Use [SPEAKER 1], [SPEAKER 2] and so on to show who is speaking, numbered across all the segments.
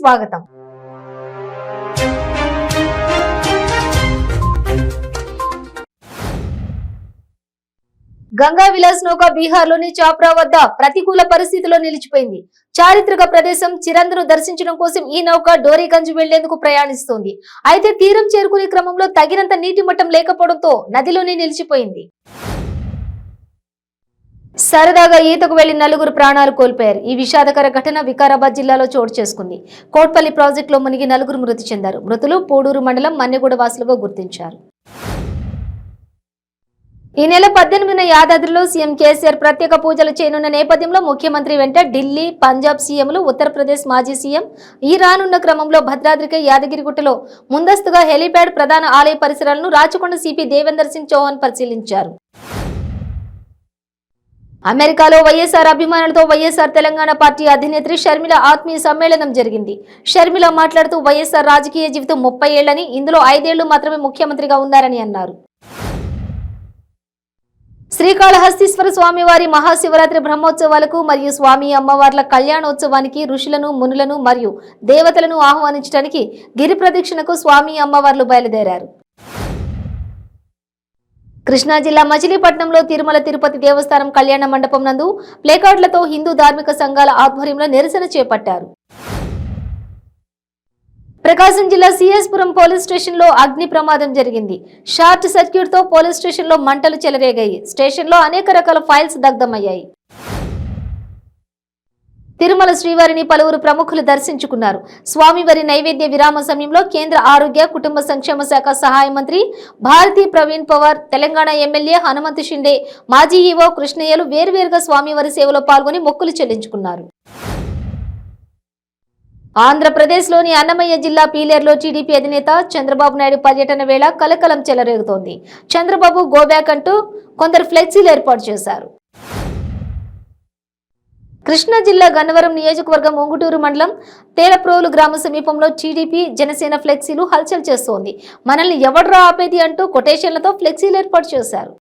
[SPEAKER 1] స్వాగతం. గంగా విలాస్ నౌక బీహార్లోని చాప్రా వద్ద ప్రతికూల పరిస్థితిలో నిలిచిపోయింది. చారిత్రక ప్రదేశం చిరంద్ను దర్శించడం కోసం ఈ నౌక డోరీగంజ్ వెళ్లేందుకు ప్రయాణిస్తోంది. అయితే తీరం చేరుకునే క్రమంలో తగినంత నీటి మట్టం లేకపోవడంతో నదిలోనే నిలిచిపోయింది. సరదాగా ఈతకు వెళ్లి నలుగురు ప్రాణాలు కోల్పోయారు. ఈ విషాదకర ఘటన వికారాబాద్ జిల్లాలో చోటు చేసుకుంది. కోట్పల్లి ప్రాజెక్టులో మునిగి నలుగురు మృతి చెందారు. మృతులు పూడూరు మండలం మన్నెగూడ వాసులుగా గుర్తించారు. ఈ నెల 18న యాదాద్రిలో సీఎం కేసీఆర్ ప్రత్యేక పూజలు చేయనున్న నేపథ్యంలో ముఖ్యమంత్రి వెంట ఢిల్లీ, పంజాబ్ సీఎంలు, ఉత్తరప్రదేశ్ మాజీ సీఎం ఈ రానున్న క్రమంలో భద్రాద్రికి యాదగిరిగుట్టలో ముందస్తుగా హెలీప్యాడ్, ప్రధాన ఆలయ పరిసరాలను రాచకొండ సిపి దేవేందర్ సింగ్ చౌహాన్ పరిశీలించారు. అమెరికాలో వైఎస్ఆర్ అభిమానులతో వైఎస్ఆర్ తెలంగాణ పార్టీ అధినేత్రి షర్మిల ఆత్మీయ సమ్మేళనం జరిగింది. షర్మిల మాట్లాడుతూ వైఎస్ఆర్ రాజకీయ జీవితం 30 ఏళ్లని, ఇందులో 5 ఏళ్లు మాత్రమే ముఖ్యమంత్రిగా ఉన్నారని అన్నారు. శ్రీకాళహస్తీశ్వర స్వామివారి మహాశివరాత్రి బ్రహ్మోత్సవాలకు మరియు స్వామి అమ్మవార్ల కళ్యాణోత్సవానికి ఋషులను, మునులను మరియు దేవతలను ఆహ్వానించడానికి గిరి ప్రదక్షిణకు స్వామి అమ్మవార్లు బయలుదేరారు. కృష్ణా జిల్లా మచిలీపట్నంలో తిరుమల తిరుపతి దేవస్థానం కళ్యాణ మండపం నందు ప్లేకార్డులతో హిందూ ధార్మిక సంఘాల ఆధ్వర్యంలో నిరసన చేపట్టారు. ప్రకాశం జిల్లా సిఎస్పురం పోలీస్ స్టేషన్ లో అగ్ని ప్రమాదం జరిగింది. షార్ట్ సర్క్యూట్ తో పోలీస్ స్టేషన్ లో మంటలు చెలరేగాయి. స్టేషన్ లో అనేక రకాల ఫైల్స్ దగ్ధమయ్యాయి. తిరుమల శ్రీవారిని పలువురు ప్రముఖులు దర్శించుకున్నారు. స్వామివారి నైవేద్య విరామ సమయంలో కేంద్ర ఆరోగ్య కుటుంబ సంక్షేమ శాఖ సహాయ మంత్రి భారతీ ప్రవీణ్ పవార్, తెలంగాణ ఎమ్మెల్యే హనుమంత్ షిండే, మాజీ ఈవో కృష్ణయ్యలు వేర్వేరుగా స్వామివారి సేవలో పాల్గొని మొక్కులు చెల్లించుకున్నారు. ఆంధ్రప్రదేశ్లోని అన్నమయ్య జిల్లా పీలేరులో టీడీపీ అధినేత చంద్రబాబు నాయుడు పర్యటన వేళ కలకలం చెలరేగుతోంది. చంద్రబాబు గోబ్యాక్ అంటూ కొందరు ఫ్లెక్సీలు ఏర్పాటు చేశారు. కృష్ణా జిల్లా గన్నవరం నియోజకవర్గం ఉంగుటూరు మండలం తేలప్రోలు గ్రామ సమీపంలో టీడీపీ జనసేన ఫ్లెక్సీలు హల్చల్ చేస్తోంది. మనల్ని ఎవడ్రా ఆపేది అంటూ కొటేషన్లతో ఫ్లెక్సీలు ఏర్పాటు చేశారు.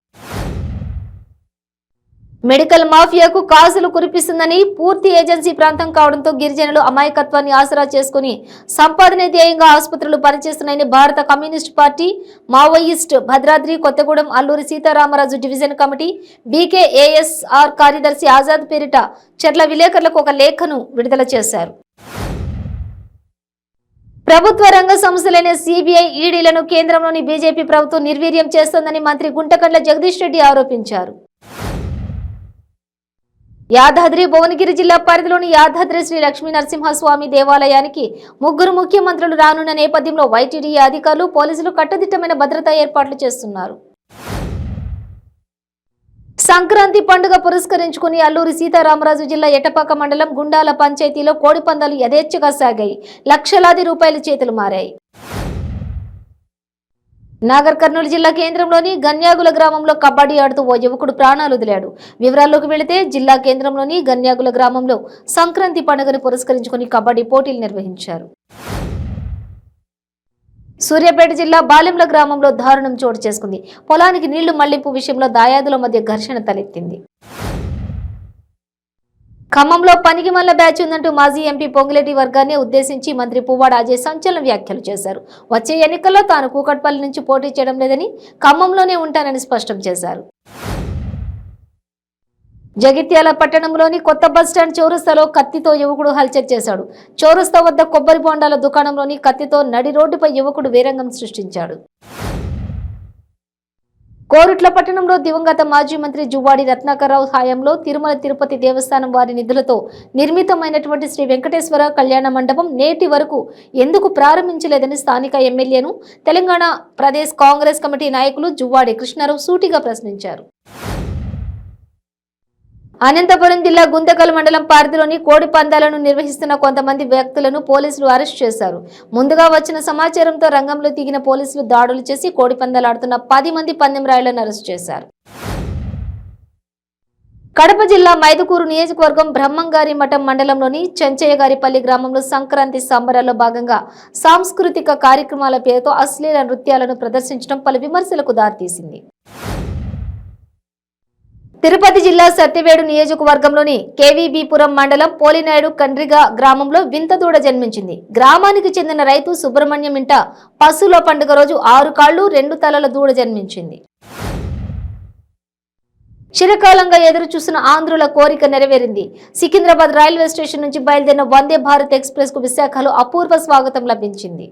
[SPEAKER 1] మెడికల్ మాఫియాకు కాసులు కురిపిస్తుందని పూర్తి ఏజెన్సీ ప్రాంతం కావడంతో గిరిజనులు అమాయకత్వాన్ని ఆసరా చేసుకుని సంపాదనే ధ్యేయంగా ఆసుపత్రులు పనిచేస్తున్నాయని భారత communist party Maoist Bhadradri Kothagudem Alluri Sitaramaraju division committee BKASR కార్యదర్శి ఆజాద్ పేరిట చెర్ల విలేకరులకు ఒక లేఖను విడుదల చేశారు. ప్రభుత్వ రంగ సంస్థలైన సిబిఐ, ఈడీలను కేంద్రంలోని బీజేపీ ప్రభుత్వం నిర్వీర్యం చేస్తోందని మంత్రి గుంటకండ్ల జగదీష్ రెడ్డి ఆరోపించారు. యాదాద్రి భువనగిరి జిల్లా పరిధిలోని యాదాద్రి శ్రీ లక్ష్మీ నరసింహస్వామి దేవాలయానికి 3 ముఖ్యమంత్రులు రానున్న నేపథ్యంలో వైటీడీ అధికారులు, పోలీసులు కట్టుదిట్టమైన భద్రతా ఏర్పాట్లు చేస్తున్నారు. సంక్రాంతి పండుగ పురస్కరించుకుని అల్లూరి సీతారామరాజు జిల్లా ఎటపాక మండలం గుండాల పంచాయతీలో కోడి పందాలు యథేచ్ఛగా సాగాయి. లక్షలాది రూపాయల చేతులు మారాయి. నాగర్ కర్నూలు జిల్లా కేంద్రంలోని గన్యాగుల గ్రామంలో కబడ్డీ ఆడుతూ ఓ యువకుడు ప్రాణాలు వదిలాడు. వివరాల్లోకి వెళితే జిల్లా కేంద్రంలోని గన్యాగుల గ్రామంలో సంక్రాంతి పండుగను పురస్కరించుకుని కబడ్డీ పోటీలు నిర్వహించారు. సూర్యాపేట జిల్లా బాలెంల గ్రామంలో దారుణం చోటు చేసుకుంది. పొలానికి నీళ్లు మళ్లింపు విషయంలో దాయాదుల మధ్య ఘర్షణ తలెత్తింది. ఖమ్మంలో పనికి మల్ల బ్యాచ్ ఉందంటూ మాజీ ఎంపీ పొంగులేటి వర్గాన్ని ఉద్దేశించి మంత్రి పువ్వాడ అజయ్ సంచలన వ్యాఖ్యలు చేశారు. వచ్చే ఎన్నికల్లో తాను కూకట్పల్లి నుంచి పోటీ చేయడం లేదని, ఖమ్మంలోనే ఉంటానని స్పష్టం చేశారు. జగిత్యాల పట్టణంలోని కొత్త బస్టాండ్ చౌరస్తాలో కత్తితో యువకుడు హల్చల్ చేశాడు. చౌరస్తా వద్ద కొబ్బరి బొండాల దుకాణంలోని కత్తితో నడి రోడ్డుపై యువకుడు వీరంగం సృష్టించాడు. కోరుట్ల పట్టణంలో దివంగత మాజీ మంత్రి జువ్వాడి రత్నాకర్రావు హయాంలో తిరుమల తిరుపతి దేవస్థానం వారి నిధులతో నిర్మితమైనటువంటి శ్రీ వెంకటేశ్వర కళ్యాణ మండపం నేటి వరకు ఎందుకు ప్రారంభించలేదని స్థానిక ఎమ్మెల్యేను తెలంగాణ ప్రదేశ్ కాంగ్రెస్ కమిటీ నాయకులు జువ్వాడి కృష్ణారావు సూటిగా ప్రశ్నించారు. అనంతపురం జిల్లా గుంతకల్ మండలం పరిధిలోని కోడి పందాలను నిర్వహిస్తున్న కొంతమంది వ్యక్తులను పోలీసులు అరెస్ట్ చేశారు. ముందుగా వచ్చిన సమాచారంతో రంగంలో దిగిన పోలీసులు దాడులు చేసి కోడి పందాలు ఆడుతున్న 10 మంది పందెం రాయులను అరెస్ట్ చేశారు. కడప జిల్లా మైదుకూరు నియోజకవర్గం బ్రహ్మంగారి మఠం మండలంలోని చెంచయ్యగారిపల్లి గ్రామంలో సంక్రాంతి సంబరాల్లో భాగంగా సాంస్కృతిక కార్యక్రమాల పేరుతో అశ్లీల నృత్యాలను ప్రదర్శించడం పలు విమర్శలకు దారితీసింది. తిరుపతి జిల్లా సత్యవేడు నియోజకవర్గంలోని కేవీబీపురం మండలం పోలినాయుడు కండ్రిగా గ్రామంలో వింత దూడ జన్మించింది. గ్రామానికి చెందిన రైతు సుబ్రహ్మణ్యం ఇంట పశువుల పండుగ రోజు 6 కాళ్లు 2 తలల దూడ జన్మించింది. చిరకాలంగా ఎదురు చూసిన ఆంధ్రుల కోరిక నెరవేరింది. సికింద్రాబాద్ రైల్వే స్టేషన్ నుంచి బయలుదేరిన వందే భారత్ ఎక్స్ప్రెస్ కు విశాఖలో అపూర్వ స్వాగతం లభించింది.